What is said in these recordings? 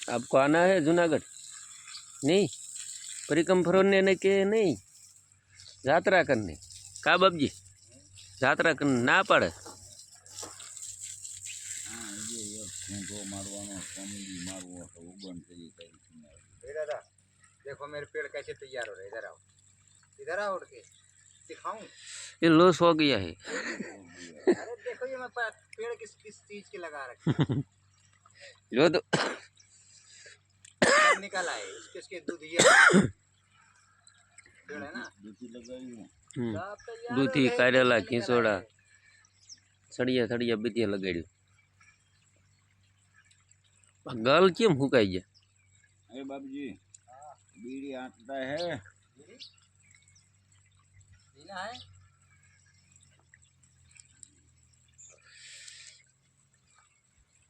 आपको आना है जूनागढ़? नहीं परिक्रम फरोने ने के नहीं यात्रा करने का बाबजी यात्रा करने ना पड़े। दादा देखो मेरे पेड़ कैसे तैयार हो रहे, इधर आओ उड़ के दिखाऊं। ये लॉस हो गया है। अरे देखो ये मैं पेड़ किस किस चीज के लगा रखे जो तो निकल आए इसके इसके दूध ये पेड़ है ना दूधी कारेला खींचोड़ा सड़िया सड़िया बीतिया लगाड़ी गल केम हुकाई गया? अरे बाबूजी बीड़ी आटता है पीना है।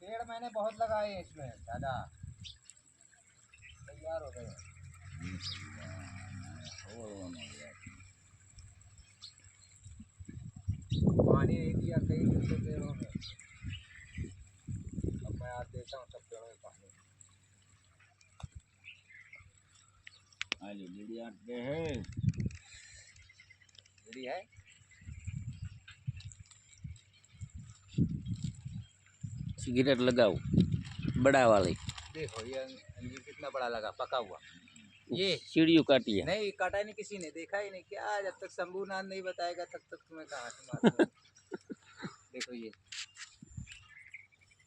पेड़ मैंने बहुत लगाए हैं इसमें दादा, तैयार हो गए। पानी नहीं दिया कई दिन से पेड़ों में, अब मैं आज देता हूँ सब पेड़ों में पानी। आज बीड़ी आटते हैं, बीड़ी है सिगरेट लगाओ बड़ा वाले। देखो ये अंजीर कितना बड़ा लगा पका हुआ, ये सीढ़ियों काटी है नहीं काटा नहीं किसी ने, देखा ही नहीं क्या, जब तक शंभूनाथ नहीं बताएगा तब तक तुम्हें कहाँ से मालूम। देखो ये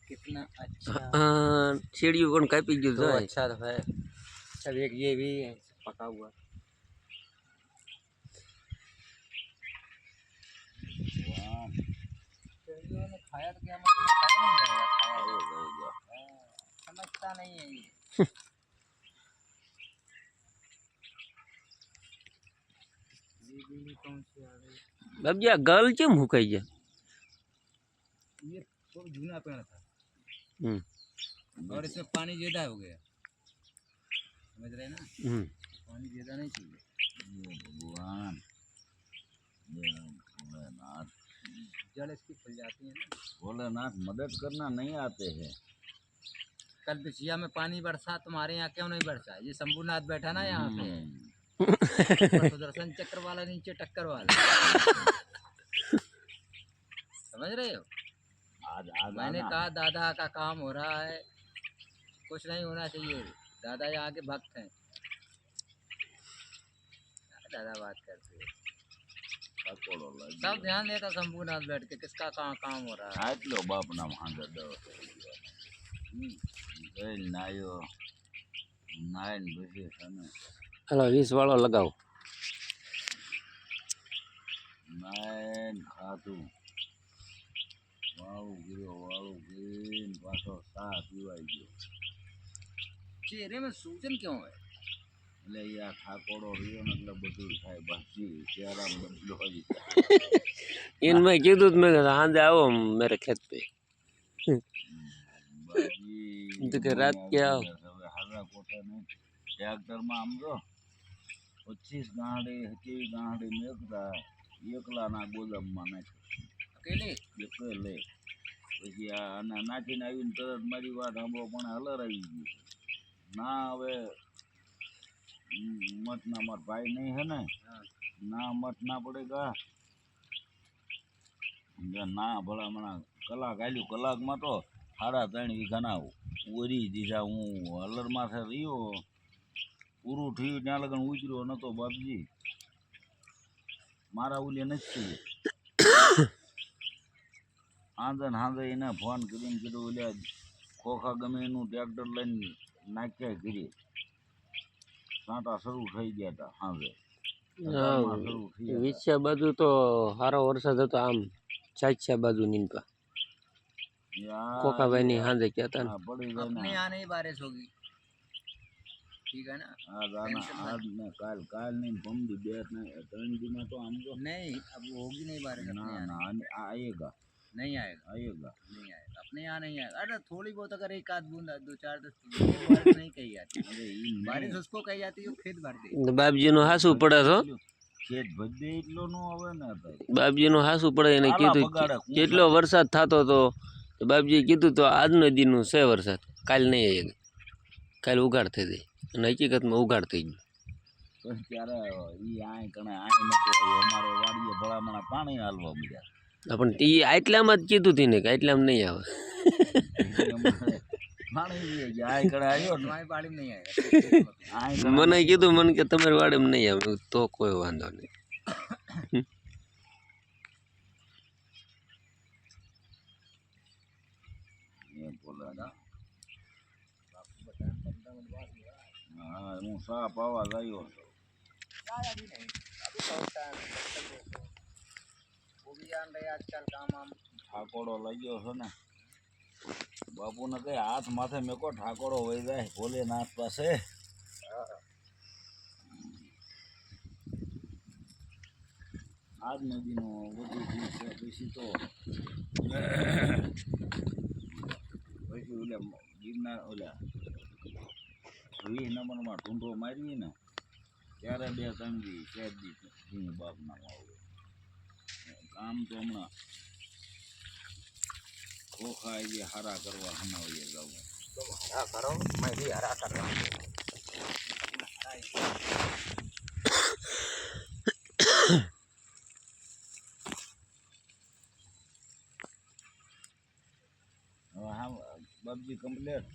कितना अच्छा सीढ़ियों कौन कापी जो तो अच्छा तो है। अब एक ये भी है पका हुआ। ने खाया तो क्या मतलब खाया नहीं जाएगा, समझता नहीं है ये। कौन सी आ गई बाबजी गल केम हुकाई गया? ये तो जूना पेड़ था और इसमें पानी ज्यादा हो गया, समझ रहे ना, पानी ज्यादा नहीं चाहिए। भगवान भोलेनाथ, जड़ इसकी फैल जाती है ना। भोलेनाथ मदद करना नहीं आते हैं। कल बिछिया में पानी बरसा, तुम्हारे यहाँ क्यों नहीं बरसा? ये शंभूनाथ बैठा ना यहाँ पे, सुदर्शन चक्र वाला नीचे टक्कर वाला, समझ रहे हो? मैंने कहा दादा का काम हो रहा है, कुछ नहीं होना चाहिए, दादा यहाँ के भक्त हैं। दादा बात करते हैं सब ध्यान देता शंभूनाथ बैठ के, किसका कहाँ काम हो रहा है। लो बाप ना भांगे दो नायो नाइन बजे समय हेलो 20 वाला लगाओ नाइन खातू वाळू गिन पाछो सा पीवाई गयो। चेहरे में सूजन क्यों है? એટલે યા ઠાકોડો રહ્યો ને એટલે બધું થાય બાકી ચહેરા બદલો હોય। इनमें कीधु मैं हाँ आओ मेरे खेत पे तो के रात के आओ હારા કોઠા ને ટ્રેક્ટર માં આમ જો 25 ગાડી 21 ગાડી મેકતા એકલા ના ગોદામ માં નાખ अकेले એટલે પછી આ નાખીને આવીને તરત મારી વાત સાંભળો પણ હલરાઈ ગયું ના હવે मत ना मत भाई नहीं है ना, ना मत ना पड़ेगा ना भला मना कलाक आलू कलाक में तो 3.5 वीघा ना ओरी दीजा हूँ हलर माथे रह्यो पूरु थी त्या लगन उतर्यो न तो बापजी मारा उले नहीं आंदन हांदे ने फोन करीने कीधुं ओल्या खोखा गमे एनुं ट्रेक्टर लईने नाख्या घरे कांटा शुरू થઈ ગયા હતા હાવે વીછા બાજુ તો સારો વરસાદ હતો આમ ચાચ્યા બાજુ નીંદવા કોકાભાઈ ની હાંજે કહેતા ને अपने यहाँ नहीं बारिश होगी, ठीक है ना। आज ने काल काल नहीं बमदी बेट ने 3 दिन में तो हम तो नहीं अब होगी नहीं बारिश, ना ना आएगा नहीं आएगा आएगा नहीं आएगा, अपने यहाँ नहीं आएगा। अरे थोड़ी बहुत अगर एक आध बूंद 2-4 बारिश नहीं कही जाती, बारिश उसको कही जाती है जो खेत भर दे। बाबजी नो हासू पड़े तो ખેત ભજે એટલો નો આવે ને અત્યારે બાપજીનું હાસું પડે એને આલા કીધું બગાડે, કેટલો વરસાદ થતો હતો બાપજીએ કીધું તો આજનો દીનું છે વરસાદ કાલ નહીં આવે કાલ ઉઘાડ થઈ જાય અને હકીકતમાં ઉઘાડ થઈ ગયું પણ ત્યારે ઈ આય કણે આય નતો આવ્યો અમારે વાડીએ ભલામણા પાણી હાલવા મળ્યા પણ એ આટલામાં જ કીધું હતી ને કે આટલામાં નહીં આવે અમારે પાણી વીએ ગયા આય કણે આવ્યો ને तुम्हारी बाड़ी में नहीं आएगा આય કણે મને કીધું મને કે તમારી વાડેમાં નહીં આવે તો કોઈ વાંધો નહીં એમ બોલા હા હું સા પાવા ગયો હતો वो भी जान रहे आजकल काम वाम ઠાકોડો લઈ ગયો છો ને બાપુને કઈ હાથ માથે મેકો ઠાકોડો વહી જાય ભોલેનાથ પાસે આજ નદીનો વધુ જીવ છે પછી તો પછી ઓલા ગિરનાર ઓલા 20 નંબરમાં ઢૂંઢો મારી ને ત્યારે 2-3 દી 4 દી બાપના આવે કામ તો હમણાં ખોખા એ હારા કરવા હનાવીએ જાવું तुम हरा करो मैं भी हरा कर रहा हूँ હવે હા બાપજી કમ્પ્લેટ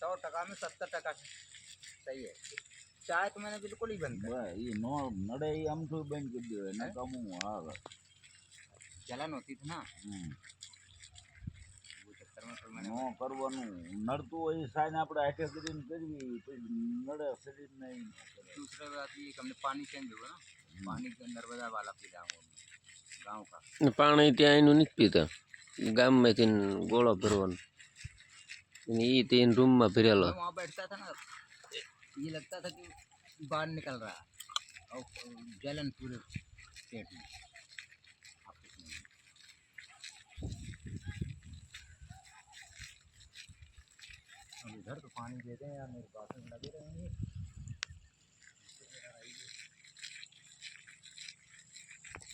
100% में 70% सही है चाय तो मैंने बिल्कुल ही बंद कर બસ એ નો નડે એ આમથું બંધ કરી દેવાય ને કામું આવે जलन होती थी ना હમ वो चक्कर में फिर मैंने નો કરવાનું નડતું હોય એ સાઈન આપણે હાથે કરીને કરવી પછી નડે શરીર નહીં दूसरे बात ये कि हमने पानी चेंज हुआ ना पानी के नर्मदा वाला पी रहा हूँ गाँव का પાણી ત્યાં એનું નથી પીતા ગામમાંથી ગોળો ભરવાનો અને એ તેને રૂમમાં ભરેલો मैं वहाँ बैठता था ना ये लगता था कि बाहर निकल रहा है और जलन पूरे पेट में आप कुछ नहीं। अब इधर तो पानी दे दें या मेरे बाथरूम लगे रहेंगे